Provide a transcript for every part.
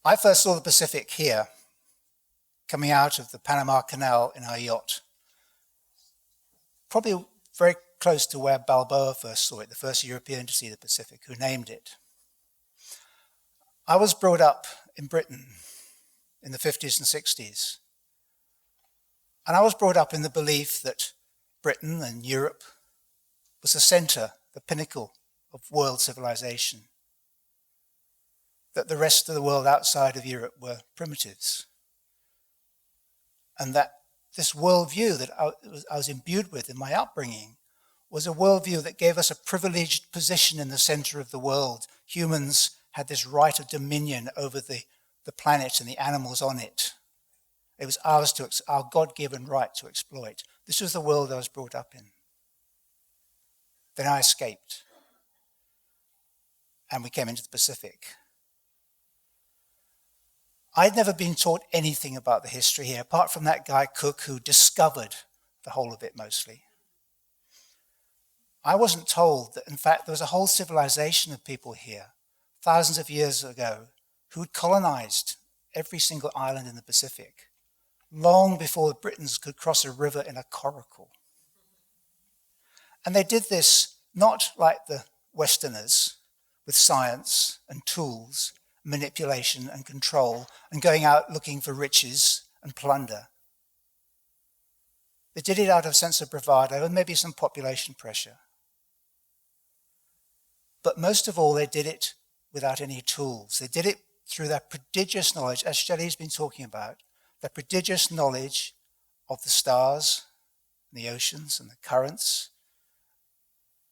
I first saw the Pacific here, coming out of the Panama Canal in our yacht. Probably very close to where Balboa first saw it, the first European to see the Pacific, who named it. I was brought up in Britain in the 50s and 60s. And I was brought up in the belief that Britain and Europe was the center, the pinnacle of world civilization. That the rest of the world outside of Europe were primitives. And that this worldview that I was imbued with in my upbringing was a worldview that gave us a privileged position in the center of the world. Humans had this right of dominion over the planet and the animals on it. It was ours our God-given right to exploit. This was the world I was brought up in. Then I escaped. And we came into the Pacific. I'd never been taught anything about the history here, apart from that guy Cook who discovered the whole of it mostly. I wasn't told that, in fact, there was a whole civilization of people here, thousands of years ago, who'd colonized every single island in the Pacific, long before the Britons could cross a river in a coracle. And they did this not like the Westerners, with science and tools, manipulation and control, and going out looking for riches and plunder. They did it out of a sense of bravado and maybe some population pressure. But most of all, they did it without any tools. They did it through their prodigious knowledge, as Shelley's been talking about, their prodigious knowledge of the stars, and the oceans, and the currents,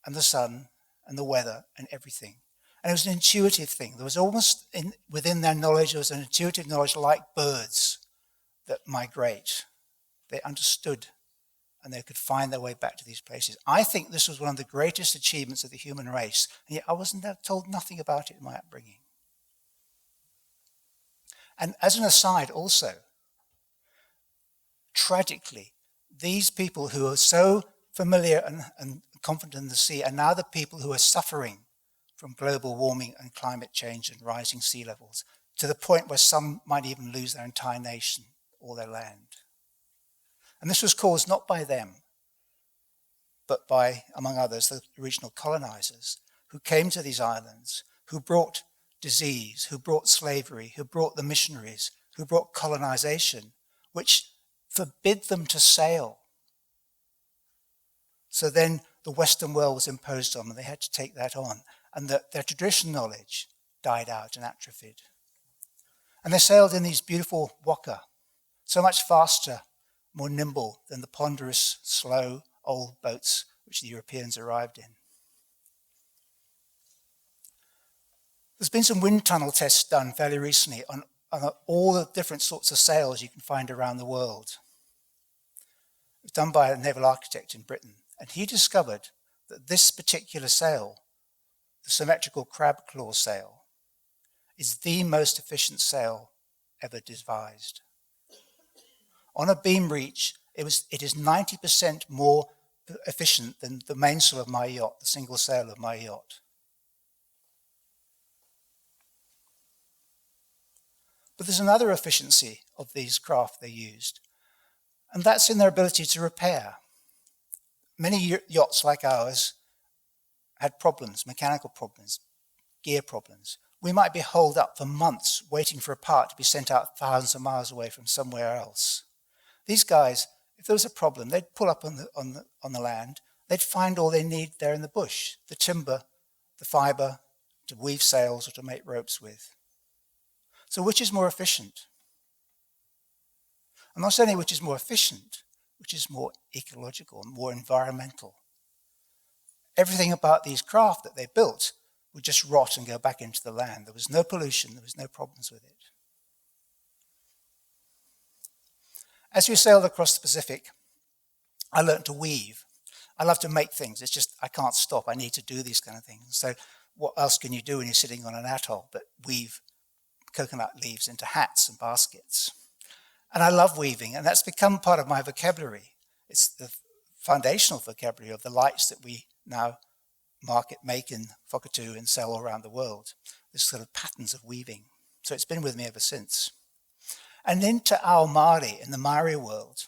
and the sun, and the weather, and everything. And it was an intuitive thing. There was almost, within their knowledge, there was an intuitive knowledge like birds that migrate. They understood, and they could find their way back to these places. I think this was one of the greatest achievements of the human race, and yet I wasn't told nothing about it in my upbringing. And as an aside also, tragically, these people who are so familiar and confident in the sea are now the people who are suffering from global warming and climate change and rising sea levels, to the point where some might even lose their entire nation or their land. And this was caused not by them, but by, among others, the original colonizers who came to these islands, who brought disease, who brought slavery, who brought the missionaries, who brought colonization, which forbid them to sail. So then the Western world was imposed on them, and they had to take that on. And that their traditional knowledge died out and atrophied. And they sailed in these beautiful waka, so much faster, more nimble than the ponderous, slow, old boats which the Europeans arrived in. There's been some wind tunnel tests done fairly recently on all the different sorts of sails you can find around the world. It was done by a Naval Architect in Britain, and he discovered that this particular sail, the symmetrical crab claw sail, is the most efficient sail ever devised. On a beam reach, it is 90% more efficient than the mainsail of my yacht, the single sail of my yacht. But there's another efficiency of these craft they used, and that's in their ability to repair. Many yachts like ours had problems, mechanical problems, gear problems. We might be holed up for months waiting for a part to be sent out thousands of miles away from somewhere else. These guys, if there was a problem, they'd pull up on the land, they'd find all they need there in the bush, the timber, the fiber, to weave sails or to make ropes with. So which is more efficient? I'm not saying which is more efficient, which is more ecological, more environmental. Everything about these craft that they built would just rot and go back into the land. There was no pollution, there was no problems with it. As we sailed across the Pacific, I learned to weave. I love to make things. It's just I can't stop. I need to do these kind of things. So what else can you do when you're sitting on an atoll but weave coconut leaves into hats and baskets? And I love weaving, and that's become part of my vocabulary. It's the foundational vocabulary of the lights that we now make in Whakatu and sell all around the world. This sort of patterns of weaving. So it's been with me ever since. And into our Māori, in the Maori world,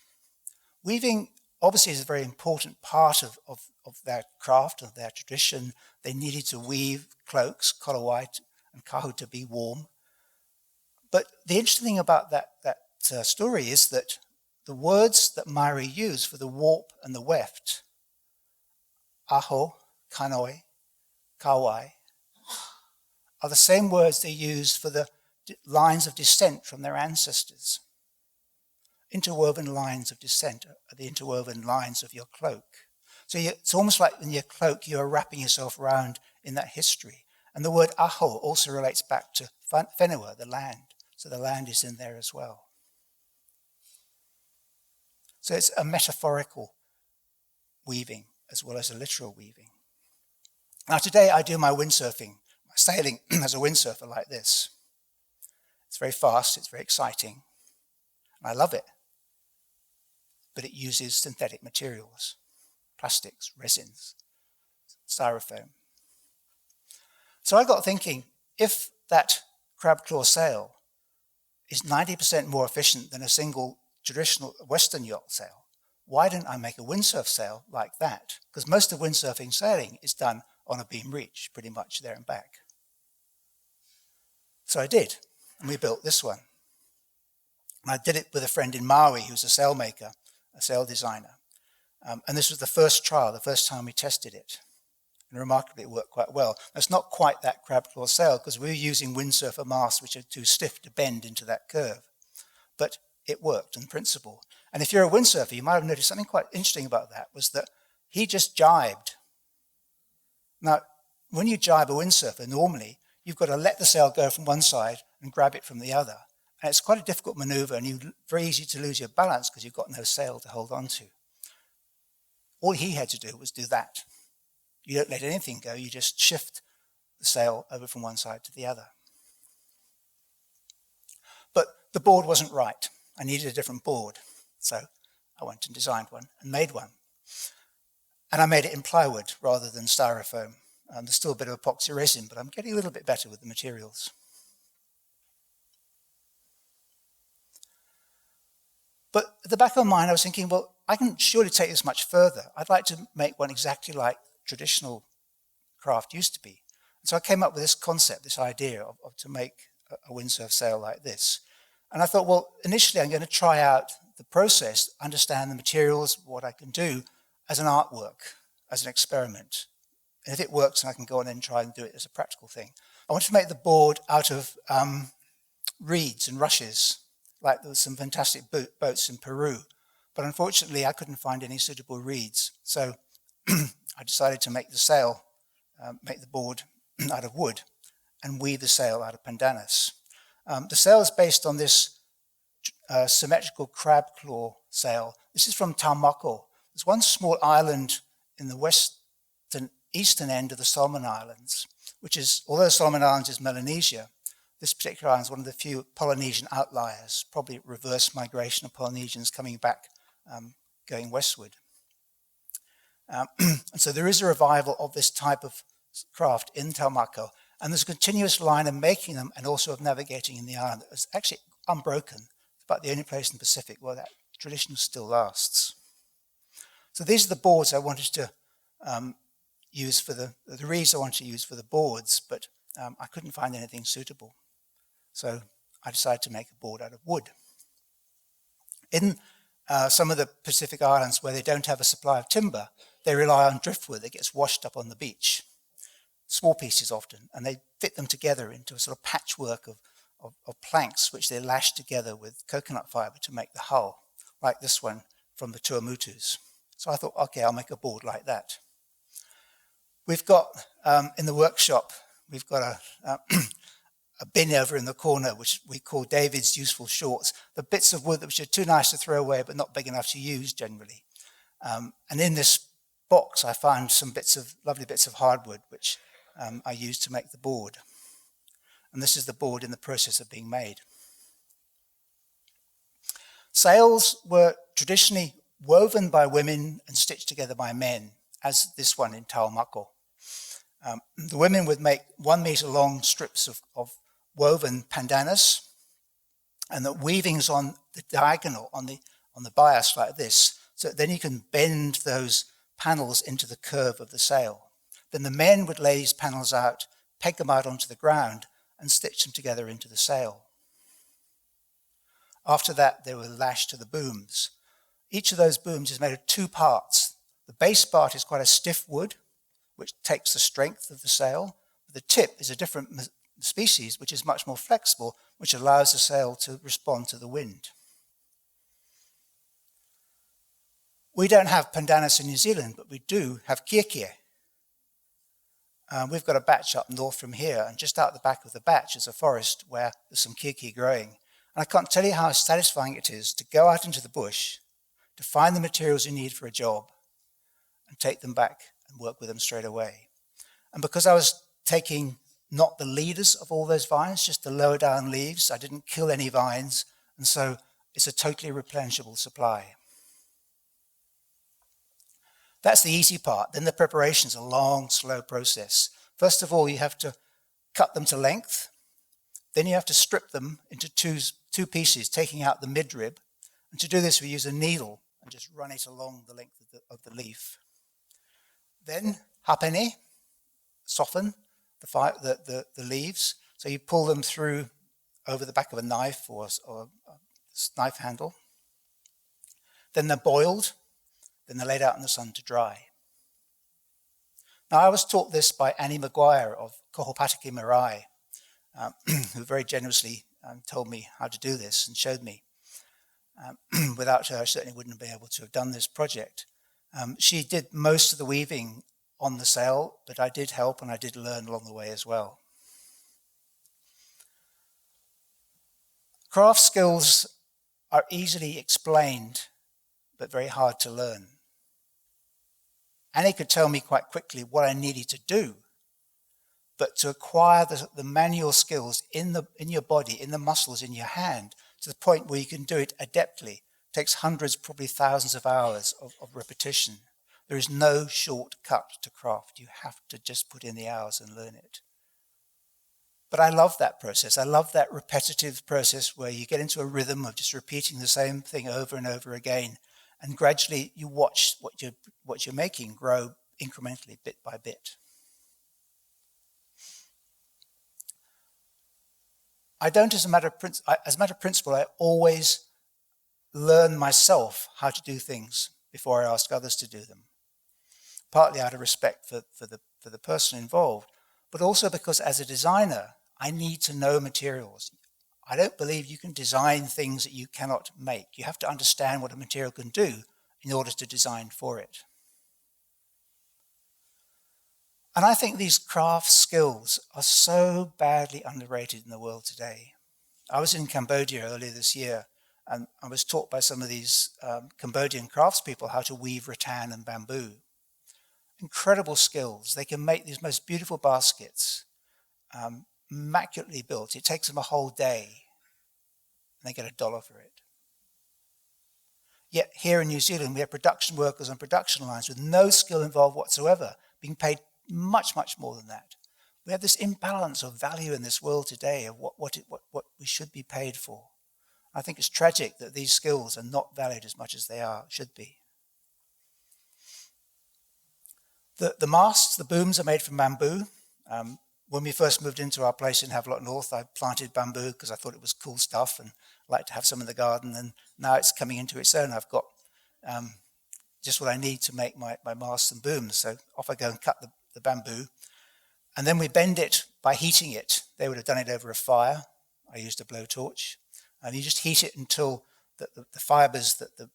weaving obviously is a very important part of their craft, of their tradition. They needed to weave cloaks, kolawai and kahu, to be warm. But the interesting thing about that story is that the words that Maori use for the warp and the weft, aho, kanoi, kawai, are the same words they use for the lines of descent from their ancestors. Interwoven lines of descent are the interwoven lines of your cloak. So it's almost like in your cloak you're wrapping yourself around in that history. And the word aho also relates back to whenua, the land. So the land is in there as well. So it's a metaphorical weaving as well as a literal weaving. Now today I do my windsurfing, my sailing as a windsurfer like this. It's very fast, it's very exciting, and I love it. But it uses synthetic materials, plastics, resins, styrofoam. So I got thinking, if that crab claw sail is 90% more efficient than a single traditional Western yacht sail, why don't I make a windsurf sail like that? Because most of windsurfing sailing is done on a beam reach, pretty much there and back. So I did, and we built this one. And I did it with a friend in Maui who's a sail maker, a sail designer. And this was the first trial, the first time we tested it. And remarkably, it worked quite well. It's not quite that crab claw sail because we were using windsurfer masts which are too stiff to bend into that curve. But it worked in principle. And if you're a windsurfer, you might have noticed something quite interesting about that, was that he just jibed. Now, when you jibe a windsurfer, normally you've got to let the sail go from one side and grab it from the other. And it's quite a difficult maneuver, and very easy to lose your balance because you've got no sail to hold on to. All he had to do was do that. You don't let anything go, you just shift the sail over from one side to the other. But the board wasn't right. I needed a different board. So I went and designed one and made one. And I made it in plywood rather than styrofoam. There's still a bit of epoxy resin, but I'm getting a little bit better with the materials. But at the back of my mind, I was thinking, well, I can surely take this much further. I'd like to make one exactly like traditional craft used to be. And so I came up with this concept, this idea of to make a windsurf sail like this. And I thought, well, initially I'm going to try out the process, understand the materials, what I can do as an artwork, as an experiment. And if it works, then I can go on and try and do it as a practical thing. I wanted to make the board out of reeds and rushes, like there were some fantastic boats in Peru. But unfortunately, I couldn't find any suitable reeds. So I decided to make the sail, make the board out of wood and weave the sail out of pandanus. The sail is based on this symmetrical crab claw sail. This is from Taumako. There's one small island in the eastern end of the Solomon Islands, which is, although Solomon Islands is Melanesia, this particular island is one of the few Polynesian outliers, probably reverse migration of Polynesians coming back, going westward. And so there is a revival of this type of craft in Taumako, and there's a continuous line of making them and also of navigating in the island that is actually unbroken. It's about the only place in the Pacific where that tradition still lasts. So these are the boards I wanted to use for the reeds I wanted to use for the boards, but I couldn't find anything suitable. So I decided to make a board out of wood. In some of the Pacific Islands where they don't have a supply of timber, they rely on driftwood that gets washed up on the beach, small pieces often, and they fit them together into a sort of patchwork of planks which they lash together with coconut fiber to make the hull, like this one from the Tuamotus. So I thought, okay, I'll make a board like that. We've got, in the workshop, we've got a bin over in the corner, which we call David's useful shorts, the bits of wood which are too nice to throw away but not big enough to use generally. And in this box, I found some lovely bits of hardwood, which I used to make the board. And this is the board in the process of being made. Sails were traditionally woven by women and stitched together by men, as this one in Taumako. The women would make 1 meter long strips of woven pandanus, and the weaving's on the diagonal, on the bias like this, so then you can bend those panels into the curve of the sail. Then the men would lay these panels out, peg them out onto the ground, and stitch them together into the sail. After that, they were lashed to the booms. Each of those booms is made of two parts. The base part is quite a stiff wood, which takes the strength of the sail. The tip is a different species, which is much more flexible, which allows the sail to respond to the wind. We don't have pandanus in New Zealand, but we do have kirkia. We've got a batch up north from here, and just out the back of the batch is a forest where there's some kirkia growing. And I can't tell you how satisfying it is to go out into the bush, to find the materials you need for a job, and take them back and work with them straight away. And because I was taking not the leaders of all those vines, just the lower down leaves, I didn't kill any vines, and so it's a totally replenishable supply. That's the easy part. Then the preparation is a long, slow process. First of all, you have to cut them to length. Then you have to strip them into two pieces, taking out the midrib. And to do this, we use a needle and just run it along the length of the leaf. Then hapene, soften the leaves. So you pull them through over the back of a knife or a knife handle. Then they're boiled. Then they're laid out in the sun to dry. Now, I was taught this by Annie Maguire of Kohopatiki Marae, who very generously told me how to do this and showed me. Without her, I certainly wouldn't have been able to have done this project. She did most of the weaving on the sail, but I did help and I did learn along the way as well. Craft skills are easily explained, but very hard to learn. Annie could tell me quite quickly what I needed to do, but to acquire the manual skills in your body, in the muscles in your hand, to the point where you can do it adeptly, takes hundreds, probably thousands of hours of repetition. There is no shortcut to craft. You have to just put in the hours and learn it. But I love that process. I love that repetitive process where you get into a rhythm of just repeating the same thing over and over again. And gradually you watch what you're making grow incrementally, bit by bit. I don't, as a matter of principle, I always learn myself how to do things before I ask others to do them. Partly out of respect for the person involved, but also because as a designer, I need to know materials. I don't believe you can design things that you cannot make. You have to understand what a material can do in order to design for it. And I think these craft skills are so badly underrated in the world today. I was in Cambodia earlier this year, and I was taught by some of these Cambodian craftspeople how to weave rattan and bamboo. Incredible skills. They can make these most beautiful baskets, immaculately built. It takes them a whole day, and they get $1 for it. Yet here in New Zealand, we have production workers on production lines with no skill involved whatsoever, being paid much, much more than that. We have this imbalance of value in this world today of what we should be paid for. I think it's tragic that these skills are not valued as much as they should be. The masts, the booms are made from bamboo. When we first moved into our place in Havelock North, I planted bamboo because I thought it was cool stuff and liked to have some in the garden. And now it's coming into its own. I've got just what I need to make my masts and booms. So off I go and cut the bamboo. And then we bend it by heating it. They would have done it over a fire. I used a blowtorch. And you just heat it until the fibers, the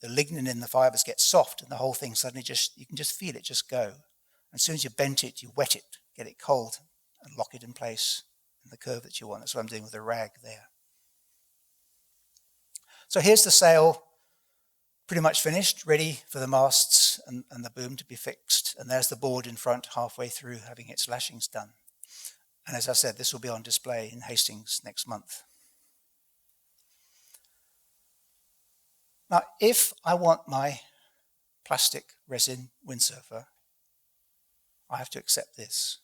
lignin in the fibers get soft, and the whole thing suddenly you can just feel it just go. And as soon as you bent it, you wet it, get it cold, and lock it in place in the curve that you want. That's what I'm doing with the rag there. So here's the sail, pretty much finished, ready for the masts and the boom to be fixed. And there's the board in front, halfway through, having its lashings done. And as I said, this will be on display in Hastings next month. Now, if I want my plastic resin windsurfer, I have to accept this.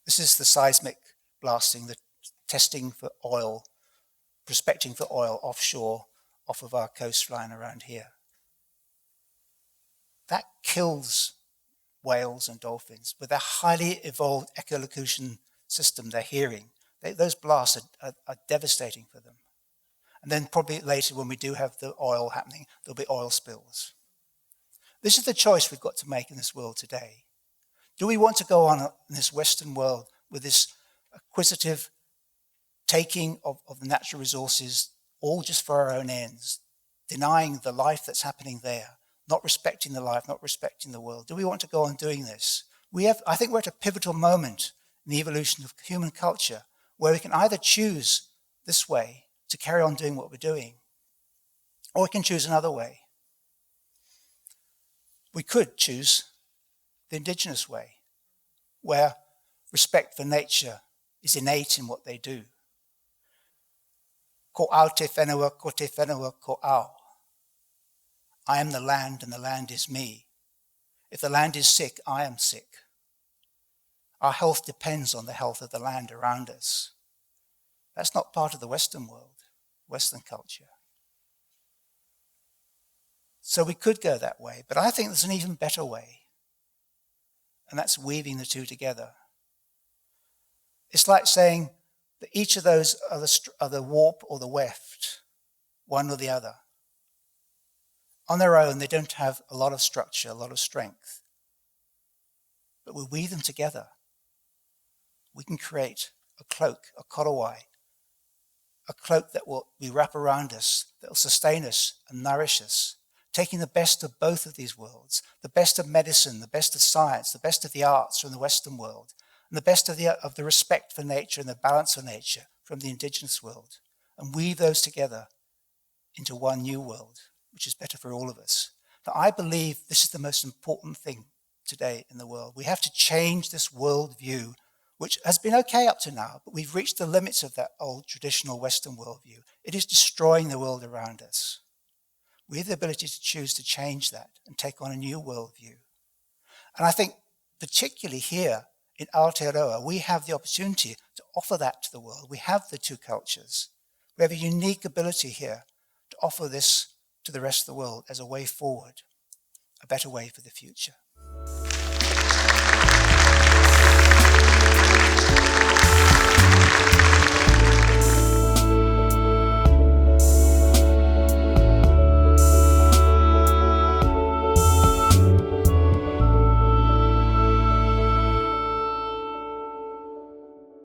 This is the Seismic blasting, the testing for oil, prospecting for oil offshore, off of our coastline around here. That kills whales and dolphins with their highly evolved echolocation system, their hearing. Those blasts are devastating for them. And then probably later when we do have the oil happening, there'll be oil spills. This is the choice we've got to make in this world today. Do we want to go on in this Western world with this acquisitive taking of the natural resources, all just for our own ends, denying the life that's happening there, not respecting the life, not respecting the world? Do we want to go on doing this? I think we're at a pivotal moment in the evolution of human culture where we can either choose this way to carry on doing what we're doing, or we can choose another way. We could choose the indigenous way, where respect for nature is innate in what they do. Ko au te whenua, ko te whenua, ko au. I am the land and the land is me. If the land is sick, I am sick. Our health depends on the health of the land around us. That's not part of the Western world, Western culture. So we could go that way, but I think there's an even better way. And that's weaving the two together. It's like saying that each of those are the warp or the weft, one or the other. On their own, they don't have a lot of structure, a lot of strength. But we weave them together. We can create a cloak, a korowai, a cloak that we wrap around us, that will sustain us and nourish us, taking the best of both of these worlds, the best of medicine, the best of science, the best of the arts from the Western world, and the best of the respect for nature and the balance of nature from the indigenous world, and weave those together into one new world, which is better for all of us. Now, I believe this is the most important thing today in the world. We have to change this worldview, which has been okay up to now, but we've reached the limits of that old traditional Western worldview. It is destroying the world around us. We have the ability to choose to change that and take on a new worldview. And I think particularly here in Aotearoa, we have the opportunity to offer that to the world. We have the two cultures. We have a unique ability here to offer this to the rest of the world as a way forward, a better way for the future.